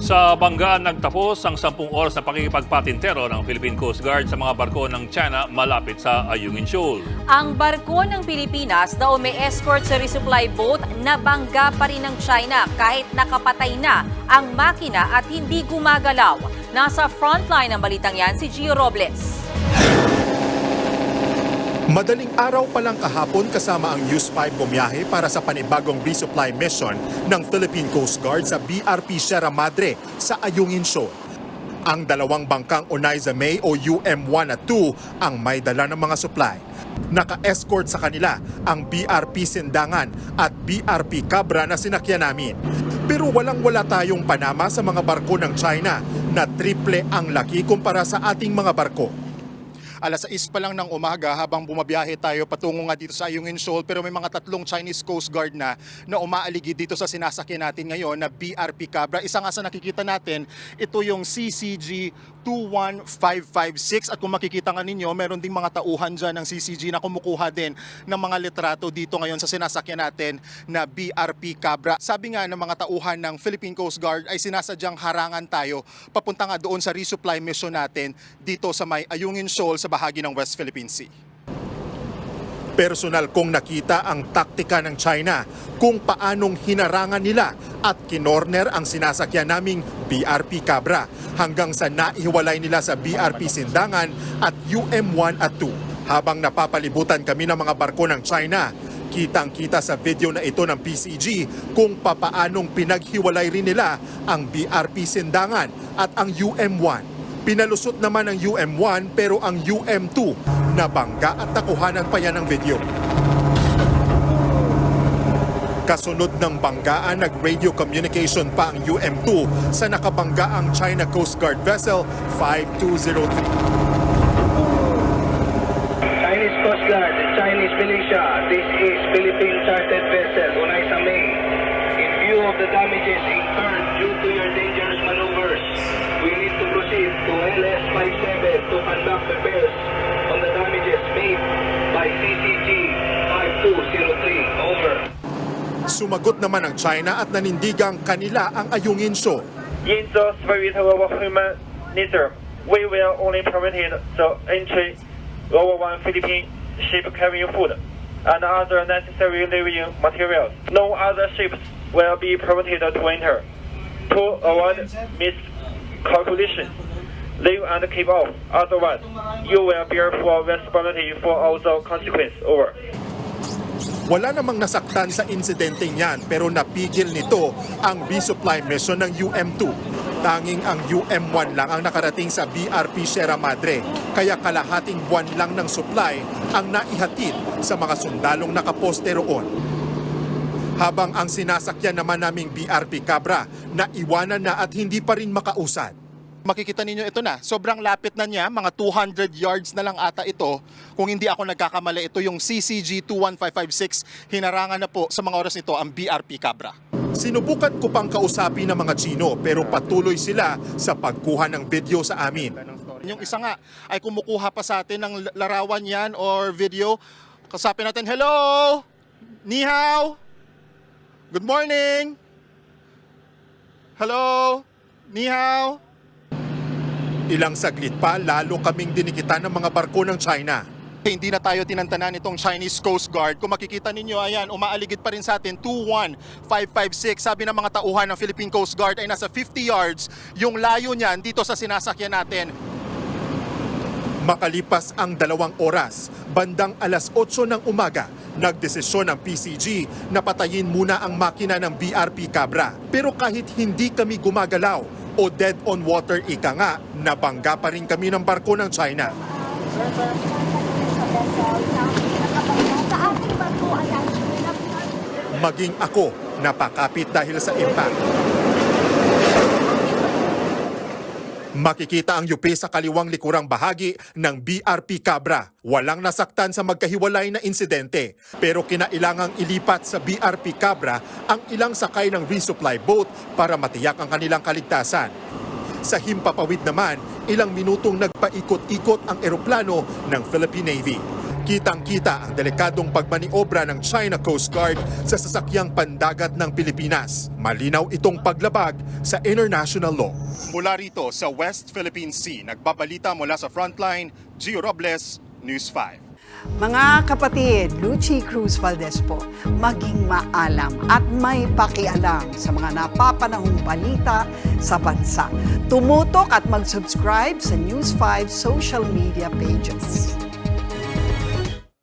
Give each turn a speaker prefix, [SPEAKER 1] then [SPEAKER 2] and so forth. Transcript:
[SPEAKER 1] Sa banggaan nagtapos ang 10 oras na pakikipagpatintero ng Philippine Coast Guard sa mga barko ng China malapit sa Ayungin Shoal.
[SPEAKER 2] Ang barko ng Pilipinas na umi-escort sa resupply boat nabangga pa rin ng China kahit nakapatay na ang makina at hindi gumagalaw. Nasa frontline ng balitang yan si Gio Robles.
[SPEAKER 3] Madaling araw pa lang kahapon kasama ang US-5 bumiyahe para sa panibagong resupply mission ng Philippine Coast Guard sa BRP Sierra Madre sa Ayungin Shoal. Ang dalawang bangkang Oneida May o UM-1 at 2 ang may dala ng mga supply. Naka-escort sa kanila ang BRP Sindangan at BRP Cabra na sinakyan namin. Pero walang-wala tayong panama sa mga barko ng China na triple ang laki kumpara sa ating mga barko. Alas 6 pa lang ng umaga habang bumabiyahe tayo patungo nga dito sa Ayungin Shoal, pero may mga tatlong Chinese Coast Guard na umaaligid dito sa sinasakyan natin ngayon na BRP Cabra. Isa nga sa nakikita natin, ito yung CCG 21556 at kung makikita nga ninyo, meron ding mga tauhan dyan ng CCG na kumukuha din ng mga litrato dito ngayon sa sinasakyan natin na BRP Cabra. Sabi nga ng mga tauhan ng Philippine Coast Guard ay sinasadyang harangan tayo papunta nga doon sa resupply mission natin dito sa may Ayungin Shoal sa bahagi ng West Philippine Sea. Personal kong nakita ang taktika ng China kung paanong hinarangan nila at kinorner ang sinasakyan naming BRP Cabra hanggang sa naihiwalay nila sa BRP Sindangan at UM-1 at 2. Habang napapalibutan kami ng mga barko ng China, kitang-kita sa video na ito ng PCG kung papaanong pinaghiwalay rin nila ang BRP Sindangan at ang UM-1. Pinalusot naman ang UM-1 pero ang UM-2 nabangga at nakuhanan pa yan ng video. Kasunod ng banggaan, nag-radio communication pa ang UM-2 sa nakabanggaang China Coast Guard vessel 5203.
[SPEAKER 4] Chinese Coast Guard, Chinese militia, this is Philippine chartered vessel, Oneida May. In view of the damages incurred due to your dangerous maneuvers, we need to proceed to LS-57 to conduct repairs on the damages made by CCG 5203. Over.
[SPEAKER 3] Sumagot naman ang China at nanindigang kanila ang Ayungin Shoal.
[SPEAKER 5] In the spirit of humanism, we will only permit the entry of one Philippine ship carrying food and other necessary living materials. No other ships will be permitted to enter. To avoid miscalculation, leave and keep off. Otherwise, you will bear full responsibility for all the consequences. Over.
[SPEAKER 3] Wala namang nasaktan sa insidenteng yan pero napigil nito ang resupply mission ng UM-2. Tanging ang UM-1 lang ang nakarating sa BRP Sierra Madre kaya kalahating buwan lang ng supply ang naihatid sa mga sundalong nakaposte roon. Habang ang sinasakyan naman naming BRP Cabra naiwanan na at hindi pa rin makausad. Makikita ninyo ito na, sobrang lapit na niya, mga 200 yards na lang ata ito. Kung hindi ako nagkakamali, ito yung CCG 21556, hinarangan na po sa mga oras nito ang BRP Cabra. Sinubukan ko pang kausapin ng mga Chino pero patuloy sila sa pagkuha ng video sa amin. Yung isa nga ay kumukuha pa sa atin ng larawan yan or video. Kasapin natin, hello! Ni hao! Good morning! Hello! Ni hao! Ilang saglit pa, lalo kaming dinikitan ng mga barko ng China. Hindi na tayo tinantanan itong Chinese Coast Guard. Kung makikita ninyo, ayan, umaaligid pa rin sa atin, 21556. Sabi ng mga tauhan ng Philippine Coast Guard ay nasa 50 yards yung layo niyan dito sa sinasakyan natin. Makalipas ang 2 oras, bandang alas 8 ng umaga, nagdesisyon ang PCG na patayin muna ang makina ng BRP Cabra. Pero kahit hindi kami gumagalaw, o dead on water ika nga, nabangga pa rin kami ng barko ng China. Maging ako, napakapit dahil sa impact. Makikita ang yupi sa kaliwang likurang bahagi ng BRP Cabra. Walang nasaktan sa magkahiwalay na insidente. Pero kinailangang ilipat sa BRP Cabra ang ilang sakay ng resupply boat para matiyak ang kanilang kaligtasan. Sa himpapawid naman, ilang minutong nagpaikot-ikot ang eroplano ng Philippine Navy. Kitang-kita ang delikadong pagmaniobra ng China Coast Guard sa sasakyang pandagat ng Pilipinas. Malinaw itong paglabag sa international law. Mula rito sa West Philippine Sea, nagbabalita mula sa Frontline, Gio Robles, News 5.
[SPEAKER 6] Mga kapatid, Lucy Cruz Valdez po, maging maalam at may pakialam sa mga napapanahong balita sa bansa. Tumutok at mag-subscribe sa News 5 social media pages.